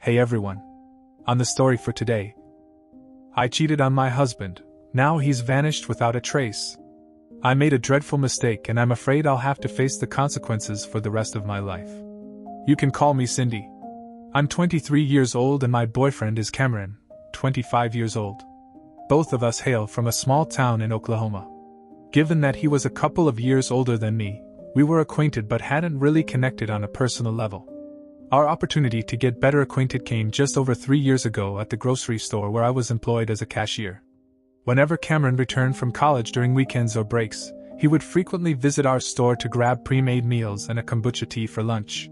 Hey everyone. On the story for today. I cheated on my husband, now he's vanished without a trace. I made a dreadful mistake and I'm afraid I'll have to face the consequences for the rest of my life. You can call me Cindy. I'm 23 years old and my boyfriend is Cameron, 25 years old. Both of us hail from a small town in Oklahoma. Given that he was a couple of years older than me, we were acquainted but hadn't really connected on a personal level. Our opportunity to get better acquainted came just over 3 years ago at the grocery store where I was employed as a cashier. Whenever Cameron returned from college during weekends or breaks, he would frequently visit our store to grab pre-made meals and a kombucha tea for lunch.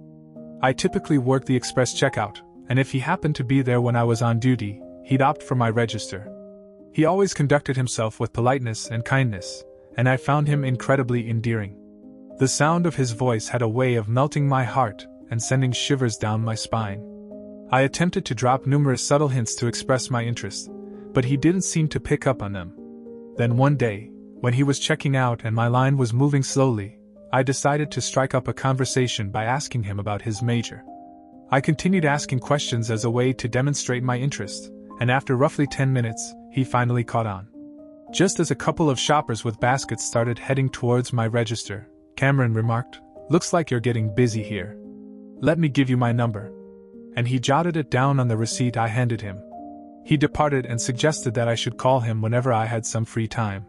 I typically worked the express checkout, and if he happened to be there when I was on duty, he'd opt for my register. He always conducted himself with politeness and kindness, and I found him incredibly endearing. The sound of his voice had a way of melting my heart and sending shivers down my spine. I attempted to drop numerous subtle hints to express my interest, but he didn't seem to pick up on them. Then one day, when he was checking out and my line was moving slowly, I decided to strike up a conversation by asking him about his major. I continued asking questions as a way to demonstrate my interest, and after roughly 10 minutes, he finally caught on. Just as a couple of shoppers with baskets started heading towards my register, Cameron remarked, "Looks like you're getting busy here. Let me give you my number." And he jotted it down on the receipt I handed him. He departed and suggested that I should call him whenever I had some free time.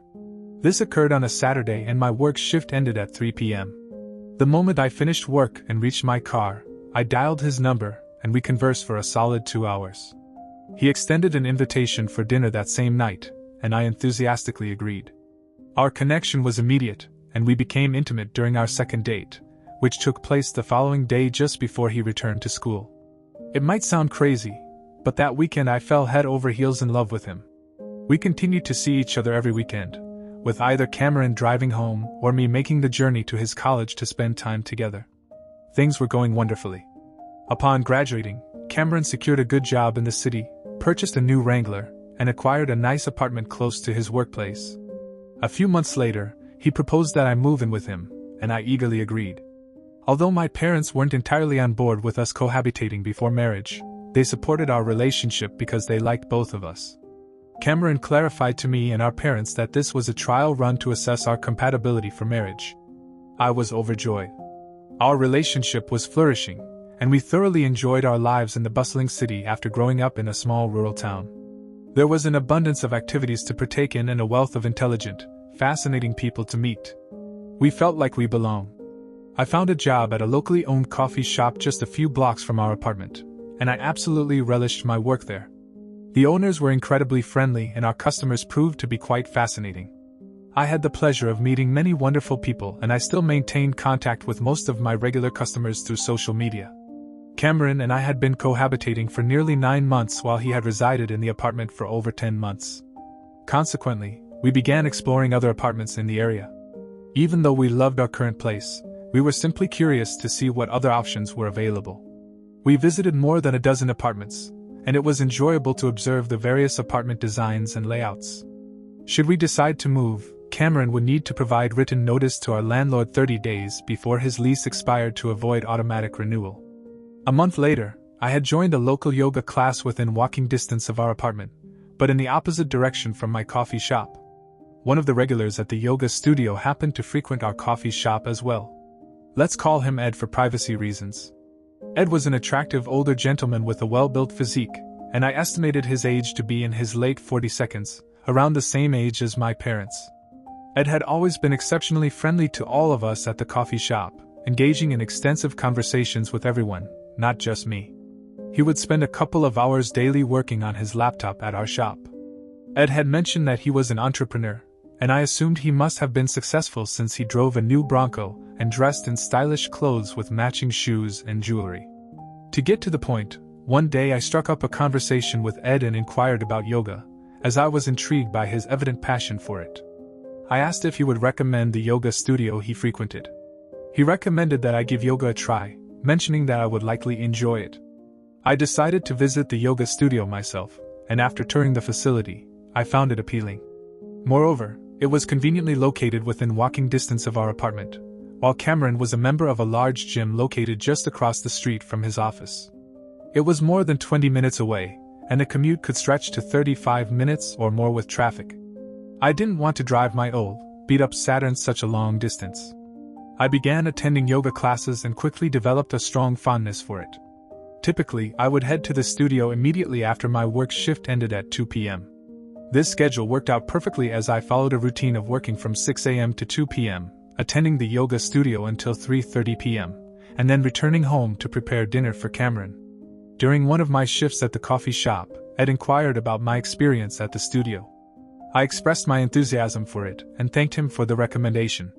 This occurred on a Saturday and my work shift ended at 3 p.m. The moment I finished work and reached my car, I dialed his number, and we conversed for a solid 2 hours. He extended an invitation for dinner that same night, and I enthusiastically agreed. Our connection was immediate, and we became intimate during our second date, which took place the following day just before he returned to school. It might sound crazy, but that weekend I fell head over heels in love with him. We continued to see each other every weekend, with either Cameron driving home or me making the journey to his college to spend time together. Things were going wonderfully. Upon graduating, Cameron secured a good job in the city, purchased a new Wrangler, and acquired a nice apartment close to his workplace. A few months later, he proposed that I move in with him, and I eagerly agreed. Although my parents weren't entirely on board with us cohabitating before marriage, they supported our relationship because they liked both of us. Cameron clarified to me and our parents that this was a trial run to assess our compatibility for marriage. I was overjoyed. Our relationship was flourishing, and we thoroughly enjoyed our lives in the bustling city after growing up in a small rural town. There was an abundance of activities to partake in and a wealth of intelligent, fascinating people to meet. We felt like we belonged. I found a job at a locally owned coffee shop just a few blocks from our apartment, and I absolutely relished my work there. The owners were incredibly friendly and our customers proved to be quite fascinating. I had the pleasure of meeting many wonderful people and I still maintained contact with most of my regular customers through social media. Cameron and I had been cohabitating for nearly 9 months while he had resided in the apartment for over 10 months. Consequently, we began exploring other apartments in the area. Even though we loved our current place, we were simply curious to see what other options were available. We visited more than a dozen apartments, and it was enjoyable to observe the various apartment designs and layouts. Should we decide to move, Cameron would need to provide written notice to our landlord 30 days before his lease expired to avoid automatic renewal. A month later, I had joined a local yoga class within walking distance of our apartment, but in the opposite direction from my coffee shop. One of the regulars at the yoga studio happened to frequent our coffee shop as well. Let's call him Ed for privacy reasons. Ed was an attractive older gentleman with a well-built physique, and I estimated his age to be in his late 40s, around the same age as my parents. Ed had always been exceptionally friendly to all of us at the coffee shop, engaging in extensive conversations with everyone, not just me. He would spend a couple of hours daily working on his laptop at our shop. Ed had mentioned that he was an entrepreneur, and I assumed he must have been successful since he drove a new Bronco and dressed in stylish clothes with matching shoes and jewelry. To get to the point, one day I struck up a conversation with Ed and inquired about yoga, as I was intrigued by his evident passion for it. I asked if he would recommend the yoga studio he frequented. He recommended that I give yoga a try, mentioning that I would likely enjoy it. I decided to visit the yoga studio myself, and after touring the facility, I found it appealing. Moreover, it was conveniently located within walking distance of our apartment, while Cameron was a member of a large gym located just across the street from his office. It was more than 20 minutes away, and the commute could stretch to 35 minutes or more with traffic. I didn't want to drive my old, beat-up Saturn such a long distance. I began attending yoga classes and quickly developed a strong fondness for it. Typically, I would head to the studio immediately after my work shift ended at 2 p.m. This schedule worked out perfectly as I followed a routine of working from 6 a.m. to 2 p.m., attending the yoga studio until 3:30 p.m., and then returning home to prepare dinner for Cameron. During one of my shifts at the coffee shop, Ed inquired about my experience at the studio. I expressed my enthusiasm for it and thanked him for the recommendation.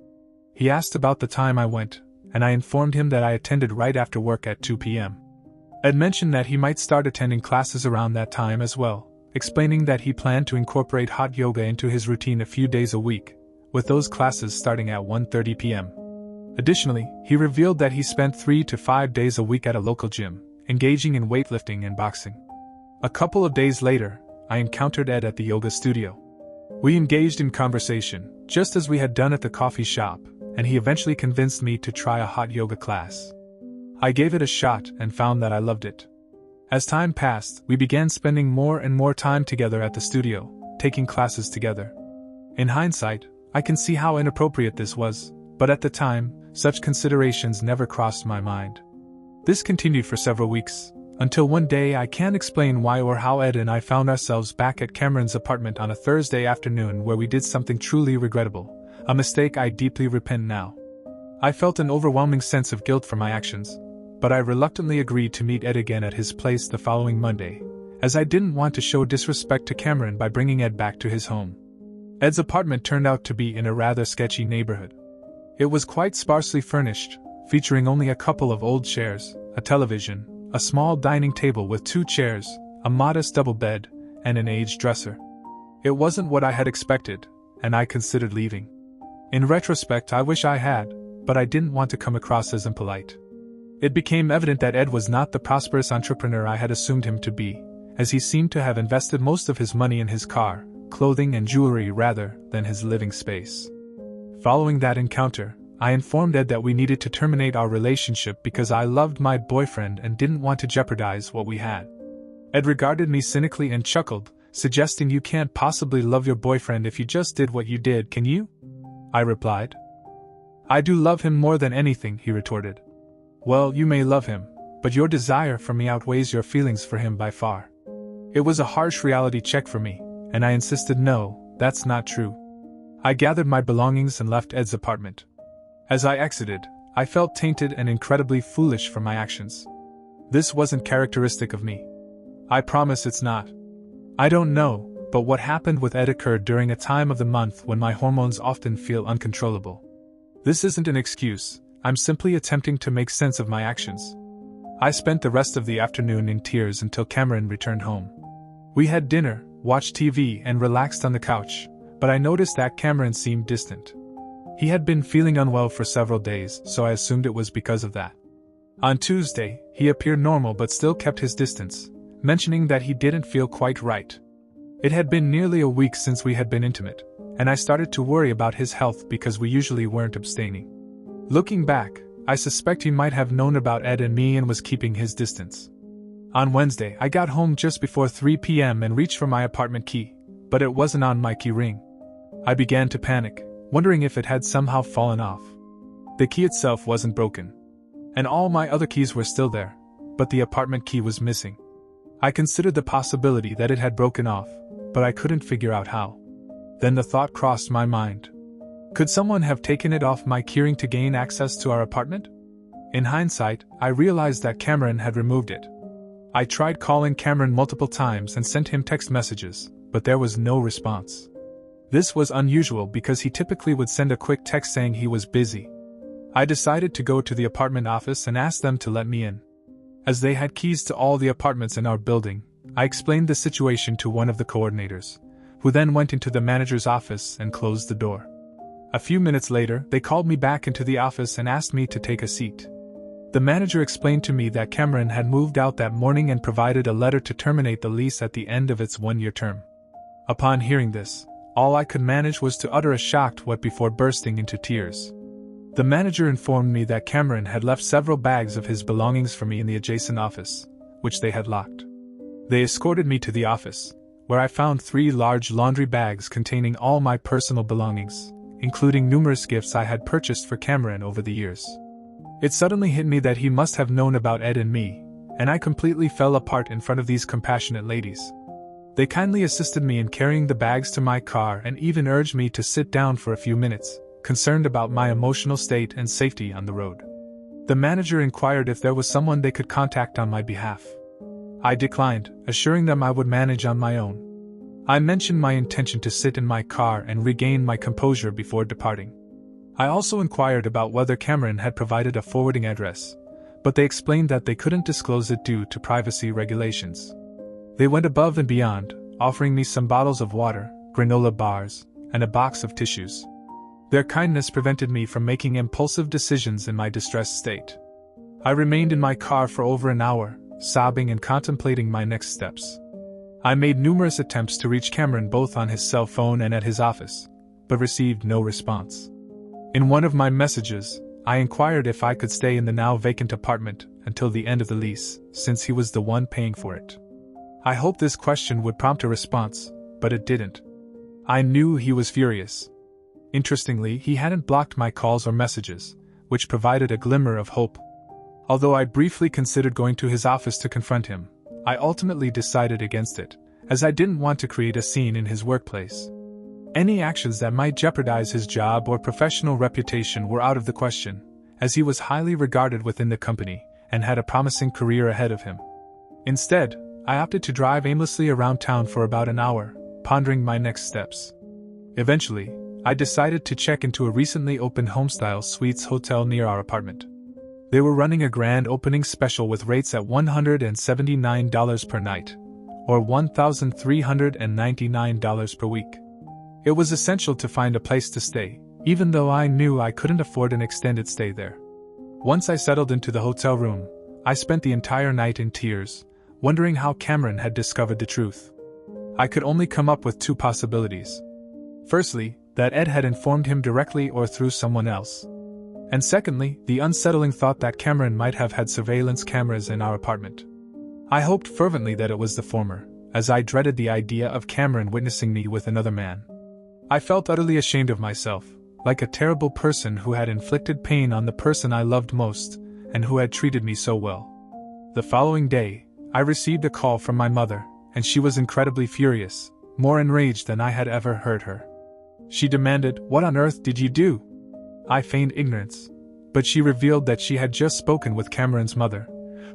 He asked about the time I went, and I informed him that I attended right after work at 2 p.m. Ed mentioned that he might start attending classes around that time as well, explaining that he planned to incorporate hot yoga into his routine a few days a week, with those classes starting at 1:30 p.m. Additionally, he revealed that he spent 3 to 5 days a week at a local gym, engaging in weightlifting and boxing. A couple of days later, I encountered Ed at the yoga studio. We engaged in conversation, just as we had done at the coffee shop, and he eventually convinced me to try a hot yoga class. I gave it a shot and found that I loved it. As time passed, we began spending more and more time together at the studio, taking classes together. In hindsight, I can see how inappropriate this was, but at the time, such considerations never crossed my mind. This continued for several weeks, until one day I can't explain why or how Ed and I found ourselves back at Cameron's apartment on a Thursday afternoon where we did something truly regrettable, a mistake I deeply repent now. I felt an overwhelming sense of guilt for my actions, but I reluctantly agreed to meet Ed again at his place the following Monday, as I didn't want to show disrespect to Cameron by bringing Ed back to his home. Ed's apartment turned out to be in a rather sketchy neighborhood. It was quite sparsely furnished, featuring only a couple of old chairs, a television, a small dining table with 2 chairs, a modest double bed, and an aged dresser. It wasn't what I had expected, and I considered leaving. In retrospect, I wish I had, but I didn't want to come across as impolite. It became evident that Ed was not the prosperous entrepreneur I had assumed him to be, as he seemed to have invested most of his money in his car, clothing and jewelry rather than his living space. Following that encounter, I informed Ed that we needed to terminate our relationship because I loved my boyfriend and didn't want to jeopardize what we had. Ed regarded me cynically and chuckled, suggesting, "You can't possibly love your boyfriend if you just did what you did, can you?" I replied. "I do love him more than anything," he retorted. "Well, you may love him, but your desire for me outweighs your feelings for him by far." It was a harsh reality check for me, and I insisted, "No, that's not true." I gathered my belongings and left Ed's apartment. As I exited, I felt tainted and incredibly foolish for my actions. This wasn't characteristic of me. I promise it's not. I don't know, but what happened with Ed occurred during a time of the month when my hormones often feel uncontrollable. This isn't an excuse, I'm simply attempting to make sense of my actions. I spent the rest of the afternoon in tears until Cameron returned home. We had dinner, watched TV, and relaxed on the couch, but I noticed that Cameron seemed distant. He had been feeling unwell for several days, so I assumed it was because of that. On Tuesday, he appeared normal but still kept his distance, mentioning that he didn't feel quite right. It had been nearly a week since we had been intimate, and I started to worry about his health because we usually weren't abstaining. Looking back, I suspect he might have known about Ed and me and was keeping his distance. On Wednesday, I got home just before 3 p.m. and reached for my apartment key, but it wasn't on my key ring. I began to panic, wondering if it had somehow fallen off. The key itself wasn't broken, and all my other keys were still there, but the apartment key was missing. I considered the possibility that it had broken off, but I couldn't figure out how. Then the thought crossed my mind. Could someone have taken it off my keyring to gain access to our apartment? In hindsight, I realized that Cameron had removed it. I tried calling Cameron multiple times and sent him text messages, but there was no response. This was unusual because he typically would send a quick text saying he was busy. I decided to go to the apartment office and ask them to let me in. As they had keys to all the apartments in our building, I explained the situation to one of the coordinators, who then went into the manager's office and closed the door. A few minutes later, they called me back into the office and asked me to take a seat. The manager explained to me that Cameron had moved out that morning and provided a letter to terminate the lease at the end of its 1-year term. Upon hearing this, all I could manage was to utter a shocked what before bursting into tears. The manager informed me that Cameron had left several bags of his belongings for me in the adjacent office, which they had locked. They escorted me to the office, where I found 3 large laundry bags containing all my personal belongings, including numerous gifts I had purchased for Cameron over the years. It suddenly hit me that he must have known about Ed and me, and I completely fell apart in front of these compassionate ladies. They kindly assisted me in carrying the bags to my car and even urged me to sit down for a few minutes, concerned about my emotional state and safety on the road. The manager inquired if there was someone they could contact on my behalf. I declined, assuring them I would manage on my own. I mentioned my intention to sit in my car and regain my composure before departing. I also inquired about whether Cameron had provided a forwarding address, but they explained that they couldn't disclose it due to privacy regulations. They went above and beyond, offering me some bottles of water, granola bars, and a box of tissues. Their kindness prevented me from making impulsive decisions in my distressed state. I remained in my car for over an hour, sobbing and contemplating my next steps. I made numerous attempts to reach Cameron both on his cell phone and at his office, but received no response. In one of my messages, I inquired if I could stay in the now vacant apartment until the end of the lease, since he was the one paying for it. I hoped this question would prompt a response, but it didn't. I knew he was furious. Interestingly, he hadn't blocked my calls or messages, which provided a glimmer of hope. Although I briefly considered going to his office to confront him, I ultimately decided against it, as I didn't want to create a scene in his workplace. Any actions that might jeopardize his job or professional reputation were out of the question, as he was highly regarded within the company and had a promising career ahead of him. Instead, I opted to drive aimlessly around town for about an hour, pondering my next steps. Eventually, I decided to check into a recently opened homestyle suites hotel near our apartment. They were running a grand opening special with rates at $179 per night, or $1,399 per week. It was essential to find a place to stay, even though I knew I couldn't afford an extended stay there. Once I settled into the hotel room, I spent the entire night in tears, wondering how Cameron had discovered the truth. I could only come up with 2 possibilities. Firstly, that Ed had informed him directly or through someone else. And secondly, the unsettling thought that Cameron might have had surveillance cameras in our apartment. I hoped fervently that it was the former, as I dreaded the idea of Cameron witnessing me with another man. I felt utterly ashamed of myself, like a terrible person who had inflicted pain on the person I loved most, and who had treated me so well. The following day, I received a call from my mother, and she was incredibly furious, more enraged than I had ever heard her. She demanded, "What on earth did you do?" I feigned ignorance, but she revealed that she had just spoken with Cameron's mother,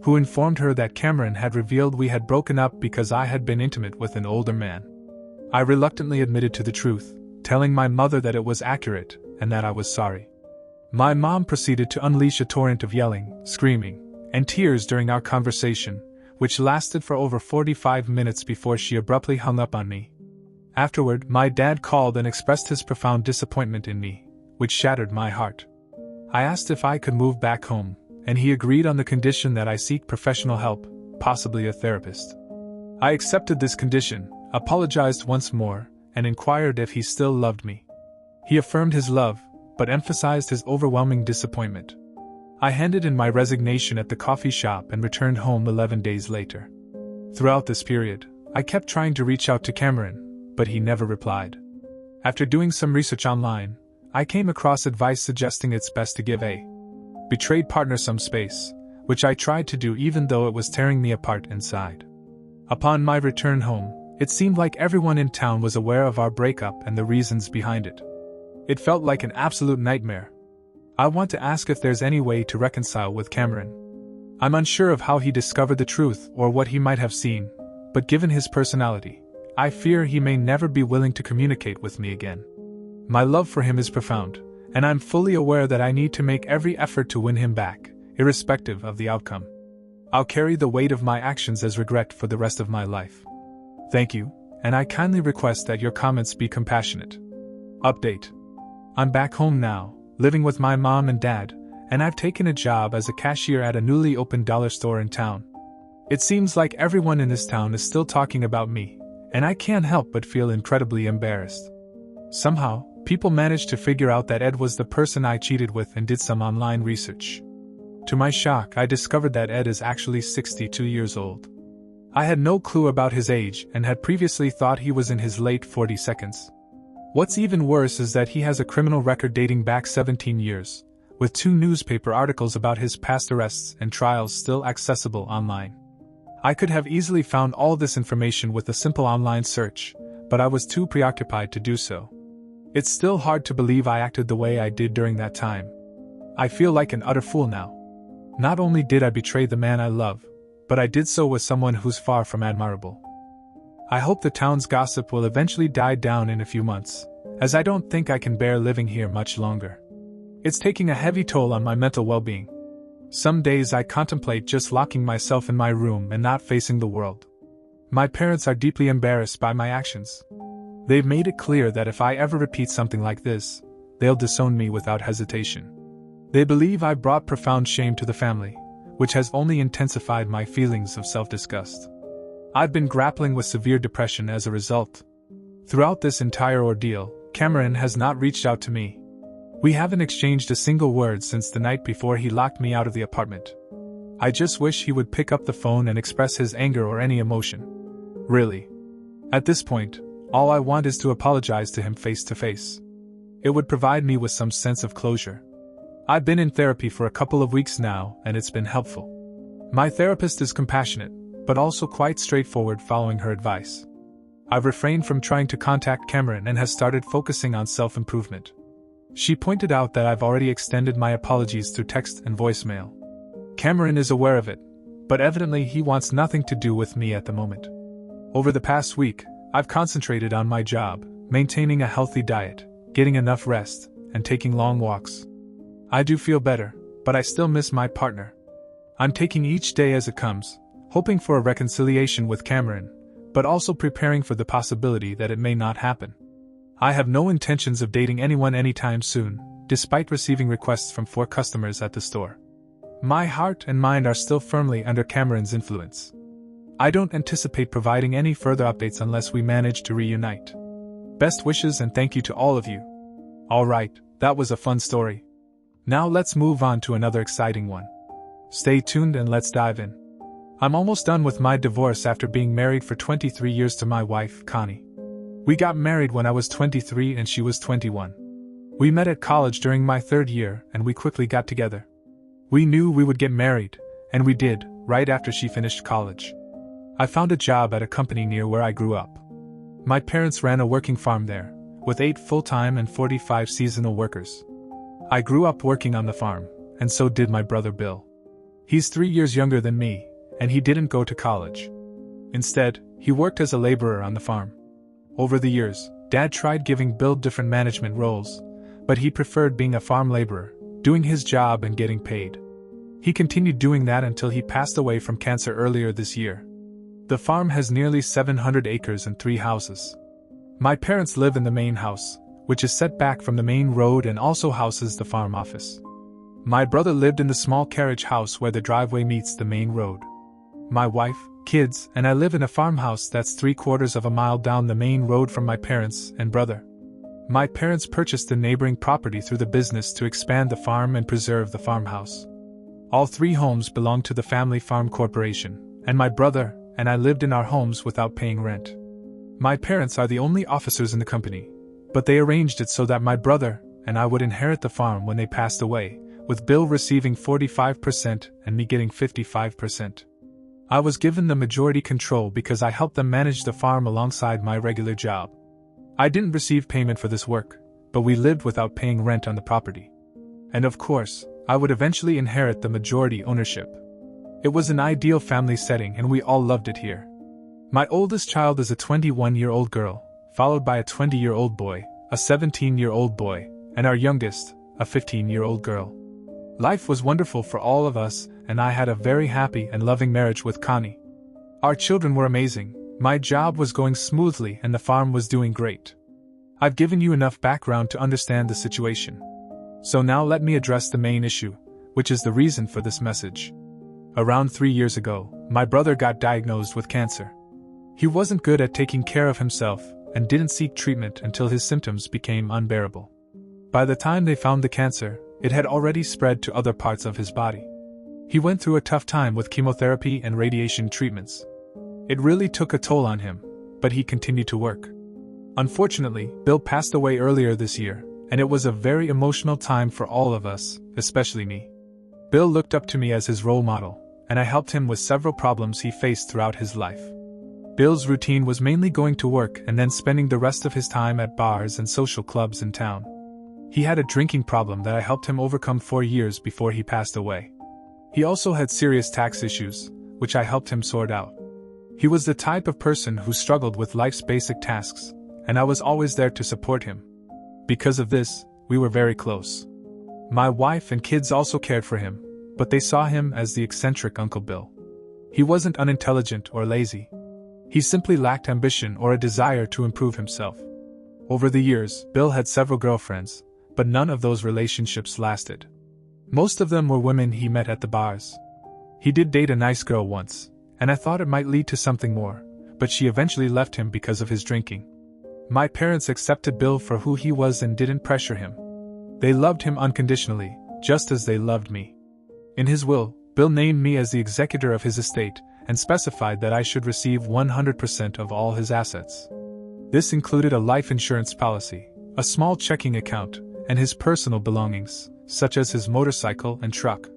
who informed her that Cameron had revealed we had broken up because I had been intimate with an older man. I reluctantly admitted to the truth, telling my mother that it was accurate and that I was sorry. My mom proceeded to unleash a torrent of yelling, screaming, and tears during our conversation, which lasted for over 45 minutes before she abruptly hung up on me. Afterward, my dad called and expressed his profound disappointment in me, which shattered my heart. I asked if I could move back home, and he agreed on the condition that I seek professional help, possibly a therapist. I accepted this condition, apologized once more, and inquired if he still loved me. He affirmed his love, but emphasized his overwhelming disappointment. I handed in my resignation at the coffee shop and returned home 11 days later. Throughout this period, I kept trying to reach out to Cameron, but he never replied. After doing some research online, I came across advice suggesting it's best to give a betrayed partner some space, which I tried to do even though it was tearing me apart inside. Upon my return home, it seemed like everyone in town was aware of our breakup and the reasons behind it. It felt like an absolute nightmare. I want to ask if there's any way to reconcile with Cameron. I'm unsure of how he discovered the truth or what he might have seen, but given his personality, I fear he may never be willing to communicate with me again. My love for him is profound, and I'm fully aware that I need to make every effort to win him back, irrespective of the outcome. I'll carry the weight of my actions as regret for the rest of my life. Thank you, and I kindly request that your comments be compassionate. Update. I'm back home now, living with my mom and dad, and I've taken a job as a cashier at a newly opened dollar store in town. It seems like everyone in this town is still talking about me, and I can't help but feel incredibly embarrassed. Somehow, people managed to figure out that Ed was the person I cheated with and did some online research. To my shock, I discovered that Ed is actually 62 years old. I had no clue about his age and had previously thought he was in his late 40s. What's even worse is that he has a criminal record dating back 17 years, with 2 newspaper articles about his past arrests and trials still accessible online. I could have easily found all this information with a simple online search, but I was too preoccupied to do so. It's still hard to believe I acted the way I did during that time. I feel like an utter fool now. Not only did I betray the man I love, but I did so with someone who's far from admirable. I hope the town's gossip will eventually die down in a few months, as I don't think I can bear living here much longer. It's taking a heavy toll on my mental well-being. Some days I contemplate just locking myself in my room and not facing the world. My parents are deeply embarrassed by my actions. They've made it clear that if I ever repeat something like this, they'll disown me without hesitation. They believe I brought profound shame to the family, which has only intensified my feelings of self-disgust. I've been grappling with severe depression as a result. Throughout this entire ordeal, Cameron has not reached out to me. We haven't exchanged a single word since the night before he locked me out of the apartment. I just wish he would pick up the phone and express his anger or any emotion. Really. At this point, all I want is to apologize to him face to face. It would provide me with some sense of closure. I've been in therapy for a couple of weeks now, and it's been helpful. My therapist is compassionate, but also quite straightforward following her advice. I've refrained from trying to contact Cameron and has started focusing on self-improvement. She pointed out that I've already extended my apologies through text and voicemail. Cameron is aware of it, but evidently he wants nothing to do with me at the moment. Over the past week, I've concentrated on my job, maintaining a healthy diet, getting enough rest, and taking long walks. I do feel better, but I still miss my partner. I'm taking each day as it comes, hoping for a reconciliation with Cameron, but also preparing for the possibility that it may not happen. I have no intentions of dating anyone anytime soon, despite receiving requests from 4 customers at the store. My heart and mind are still firmly under Cameron's influence. I don't anticipate providing any further updates unless we manage to reunite. Best wishes and thank you to all of you. Alright, that was a fun story. Now let's move on to another exciting one. Stay tuned and let's dive in. I'm almost done with my divorce after being married for 23 years to my wife, Connie. We got married when I was 23 and she was 21. We met at college during my 3rd year and we quickly got together. We knew we would get married, and we did, right after she finished college. I found a job at a company near where I grew up. My parents ran a working farm there, with 8 full-time and 45 seasonal workers. I grew up working on the farm, and so did my brother Bill. He's 3 years younger than me, and he didn't go to college. Instead, he worked as a laborer on the farm. Over the years, Dad tried giving Bill different management roles, but he preferred being a farm laborer, doing his job and getting paid. He continued doing that until he passed away from cancer earlier this year. The farm has nearly 700 acres and 3 houses. My parents live in the main house, which is set back from the main road and also houses the farm office. My brother lived in the small carriage house where the driveway meets the main road. My wife, kids, and I live in a farmhouse that's 3/4 of a mile down the main road from my parents and brother. My parents purchased the neighboring property through the business to expand the farm and preserve the farmhouse. All 3 homes belong to the family farm corporation, and my brother and I lived in our homes without paying rent. My parents are the only officers in the company, but they arranged it so that my brother and I would inherit the farm when they passed away, with Bill receiving 45% and me getting 55%. I was given the majority control because I helped them manage the farm alongside my regular job. I didn't receive payment for this work, but we lived without paying rent on the property. And of course, I would eventually inherit the majority ownership. It was an ideal family setting and we all loved it here. My oldest child is a 21-year-old girl, followed by a 20-year-old boy, a 17-year-old boy, and our youngest, a 15-year-old girl. Life was wonderful for all of us, and I had a very happy and loving marriage with Connie. Our children were amazing, my job was going smoothly and the farm was doing great. I've given you enough background to understand the situation. So now let me address the main issue, which is the reason for this message. Around 3 years ago, my brother got diagnosed with cancer. He wasn't good at taking care of himself and didn't seek treatment until his symptoms became unbearable. By the time they found the cancer, it had already spread to other parts of his body. He went through a tough time with chemotherapy and radiation treatments. It really took a toll on him, but he continued to work. Unfortunately, Bill passed away earlier this year, and it was a very emotional time for all of us, especially me. Bill looked up to me as his role model, and I helped him with several problems he faced throughout his life. Bill's routine was mainly going to work and then spending the rest of his time at bars and social clubs in town. He had a drinking problem that I helped him overcome 4 years before he passed away. He also had serious tax issues, which I helped him sort out. He was the type of person who struggled with life's basic tasks, and I was always there to support him. Because of this, we were very close. My wife and kids also cared for him, but they saw him as the eccentric Uncle Bill. He wasn't unintelligent or lazy. He simply lacked ambition or a desire to improve himself. Over the years, Bill had several girlfriends, but none of those relationships lasted. Most of them were women he met at the bars. He did date a nice girl once, and I thought it might lead to something more, but she eventually left him because of his drinking. My parents accepted Bill for who he was and didn't pressure him. They loved him unconditionally, just as they loved me. In his will, Bill named me as the executor of his estate and specified that I should receive 100% of all his assets. This included a life insurance policy, a small checking account, and his personal belongings, such as his motorcycle and truck.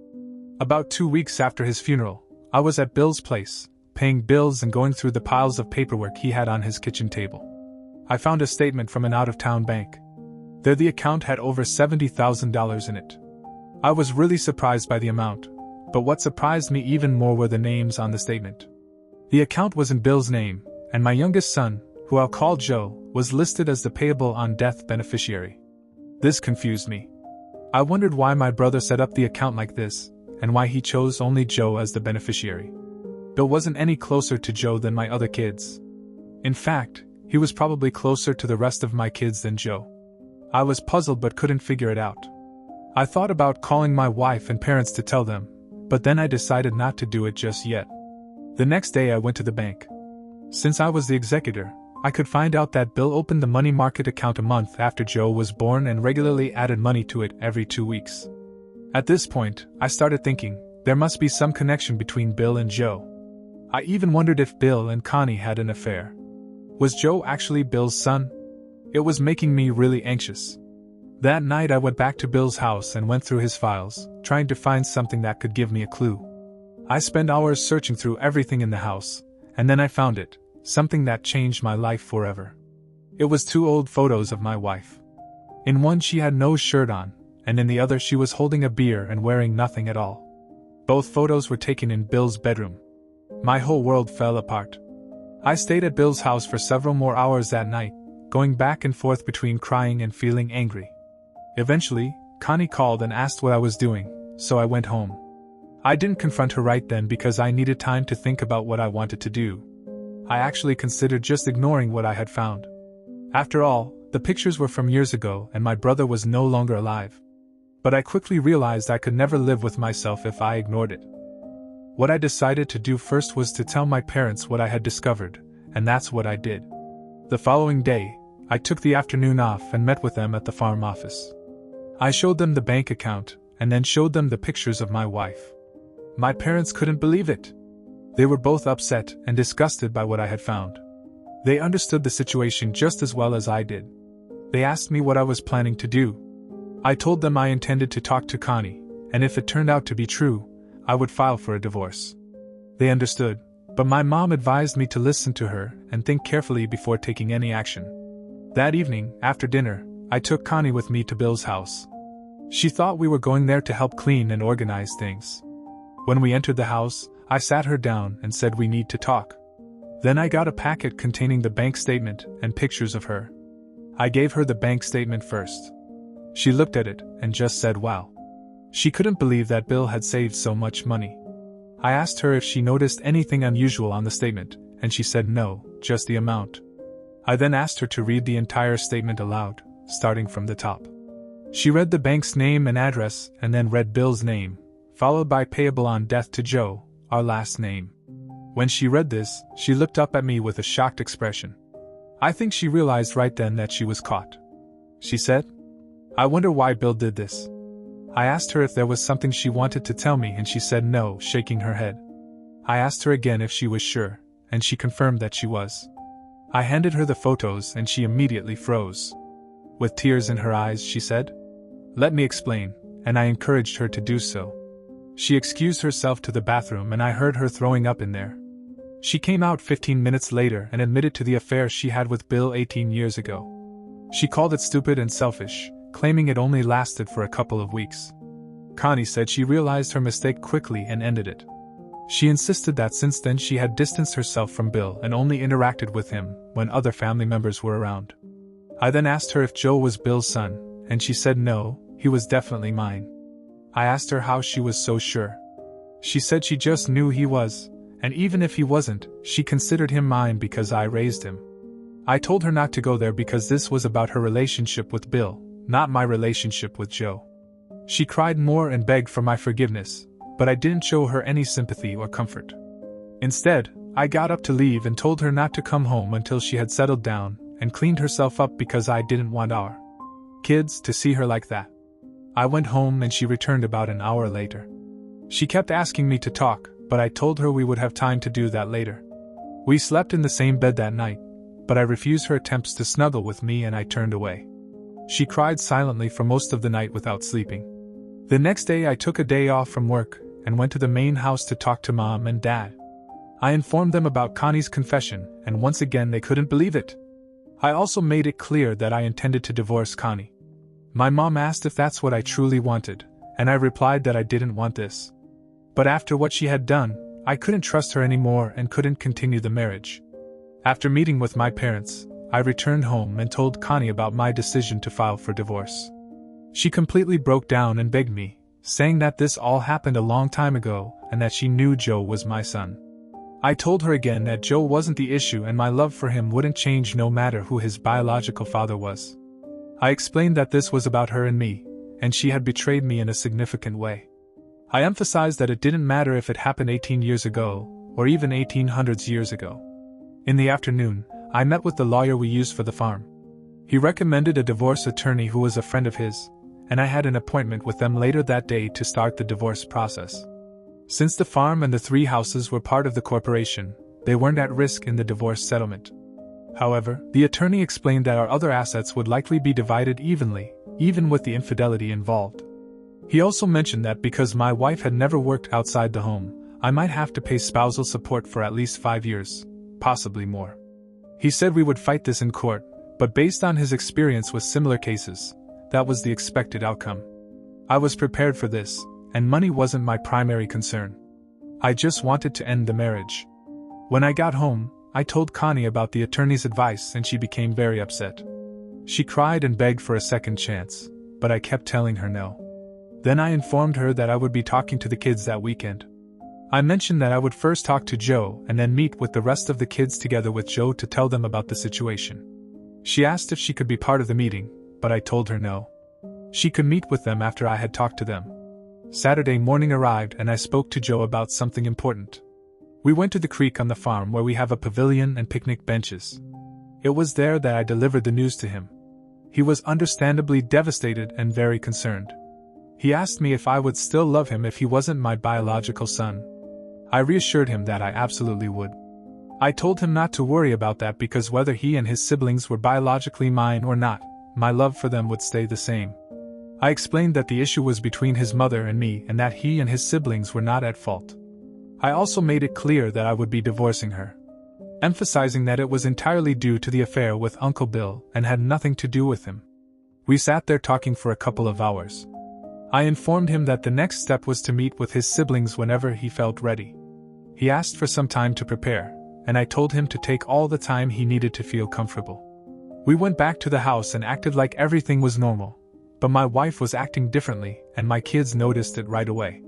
About 2 weeks after his funeral, I was at Bill's place, paying bills and going through the piles of paperwork he had on his kitchen table. I found a statement from an out-of-town bank. There the account had over $70,000 in it. I was really surprised by the amount, but what surprised me even more were the names on the statement. The account was in Bill's name, and my youngest son, who I'll call Joe, was listed as the payable on death beneficiary. This confused me. I wondered why my brother set up the account like this, and why he chose only Joe as the beneficiary. Bill wasn't any closer to Joe than my other kids. In fact, he was probably closer to the rest of my kids than Joe. I was puzzled but couldn't figure it out. I thought about calling my wife and parents to tell them, but then I decided not to do it just yet. The next day I went to the bank. Since I was the executor, I could find out that Bill opened the money market account a month after Joe was born and regularly added money to it every 2 weeks. At this point, I started thinking, there must be some connection between Bill and Joe. I even wondered if Bill and Connie had an affair. Was Joe actually Bill's son? It was making me really anxious. That night I went back to Bill's house and went through his files, trying to find something that could give me a clue. I spent hours searching through everything in the house, and then I found it, something that changed my life forever. It was 2 old photos of my wife. In one she had no shirt on, and in the other she was holding a beer and wearing nothing at all. Both photos were taken in Bill's bedroom. My whole world fell apart. I stayed at Bill's house for several more hours that night, going back and forth between crying and feeling angry. Eventually, Connie called and asked what I was doing, so I went home. I didn't confront her right then because I needed time to think about what I wanted to do. I actually considered just ignoring what I had found. After all, the pictures were from years ago and my brother was no longer alive. But I quickly realized I could never live with myself if I ignored it. What I decided to do first was to tell my parents what I had discovered, and that's what I did. The following day, I took the afternoon off and met with them at the farm office. I showed them the bank account, and then showed them the pictures of my wife. My parents couldn't believe it. They were both upset and disgusted by what I had found. They understood the situation just as well as I did. They asked me what I was planning to do. I told them I intended to talk to Connie, and if it turned out to be true, I would file for a divorce. They understood, but my mom advised me to listen to her and think carefully before taking any action. That evening, after dinner, I took Connie with me to Bill's house. She thought we were going there to help clean and organize things. When we entered the house, I sat her down and said we need to talk. Then I got a packet containing the bank statement and pictures of her. I gave her the bank statement first. She looked at it and just said wow. She couldn't believe that Bill had saved so much money. I asked her if she noticed anything unusual on the statement, and she said no, just the amount. I then asked her to read the entire statement aloud, starting from the top. She read the bank's name and address and then read Bill's name, followed by payable on death to Joe, our last name. When she read this, she looked up at me with a shocked expression. I think she realized right then that she was caught. She said, "I wonder why Bill did this." I asked her if there was something she wanted to tell me and she said no, shaking her head. I asked her again if she was sure, and she confirmed that she was. I handed her the photos and she immediately froze. With tears in her eyes, she said, "Let me explain," and I encouraged her to do so. She excused herself to the bathroom and I heard her throwing up in there. She came out 15 minutes later and admitted to the affair she had with Bill 18 years ago. She called it stupid and selfish, claiming it only lasted for a couple of weeks. Connie said she realized her mistake quickly and ended it. She insisted that since then she had distanced herself from Bill and only interacted with him when other family members were around. I then asked her if Joe was Bill's son, and she said no, he was definitely mine. I asked her how she was so sure. She said she just knew he was, and even if he wasn't, she considered him mine because I raised him. I told her not to go there because this was about her relationship with Bill, not my relationship with Joe. She cried more and begged for my forgiveness, but I didn't show her any sympathy or comfort. Instead, I got up to leave and told her not to come home until she had settled down and cleaned herself up because I didn't want our kids to see her like that. I went home and she returned about an hour later. She kept asking me to talk, but I told her we would have time to do that later. We slept in the same bed that night, but I refused her attempts to snuggle with me and I turned away. She cried silently for most of the night without sleeping. The next day I took a day off from work and went to the main house to talk to Mom and Dad. I informed them about Connie's confession, and once again they couldn't believe it. I also made it clear that I intended to divorce Connie. My mom asked if that's what I truly wanted, and I replied that I didn't want this. But after what she had done, I couldn't trust her anymore and couldn't continue the marriage. After meeting with my parents, I returned home and told Connie about my decision to file for divorce. She completely broke down and begged me, saying that this all happened a long time ago and that she knew Joe was my son. I told her again that Joe wasn't the issue and my love for him wouldn't change no matter who his biological father was. I explained that this was about her and me, and she had betrayed me in a significant way. I emphasized that it didn't matter if it happened 18 years ago, or even 1800s years ago. In the afternoon, I met with the lawyer we used for the farm. He recommended a divorce attorney who was a friend of his, and I had an appointment with them later that day to start the divorce process. Since the farm and the 3 houses were part of the corporation, they weren't at risk in the divorce settlement. However, the attorney explained that our other assets would likely be divided evenly, even with the infidelity involved. He also mentioned that because my wife had never worked outside the home, I might have to pay spousal support for at least 5 years, possibly more. He said we would fight this in court, but based on his experience with similar cases, that was the expected outcome. I was prepared for this, and money wasn't my primary concern. I just wanted to end the marriage. When I got home, I told Connie about the attorney's advice and she became very upset. She cried and begged for a second chance, but I kept telling her no. Then I informed her that I would be talking to the kids that weekend. I mentioned that I would first talk to Joe and then meet with the rest of the kids together with Joe to tell them about the situation. She asked if she could be part of the meeting, but I told her no. She could meet with them after I had talked to them. Saturday morning arrived and I spoke to Joe about something important. We went to the creek on the farm where we have a pavilion and picnic benches. It was there that I delivered the news to him. He was understandably devastated and very concerned. He asked me if I would still love him if he wasn't my biological son. I reassured him that I absolutely would. I told him not to worry about that because whether he and his siblings were biologically mine or not, my love for them would stay the same. I explained that the issue was between his mother and me and that he and his siblings were not at fault. I also made it clear that I would be divorcing her, emphasizing that it was entirely due to the affair with Uncle Bill and had nothing to do with him. We sat there talking for a couple of hours. I informed him that the next step was to meet with his siblings whenever he felt ready. He asked for some time to prepare, and I told him to take all the time he needed to feel comfortable. We went back to the house and acted like everything was normal, but my wife was acting differently and my kids noticed it right away.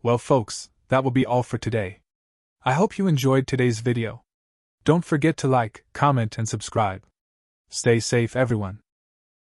Well, folks, that will be all for today. I hope you enjoyed today's video. Don't forget to like, comment, and subscribe. Stay safe, everyone.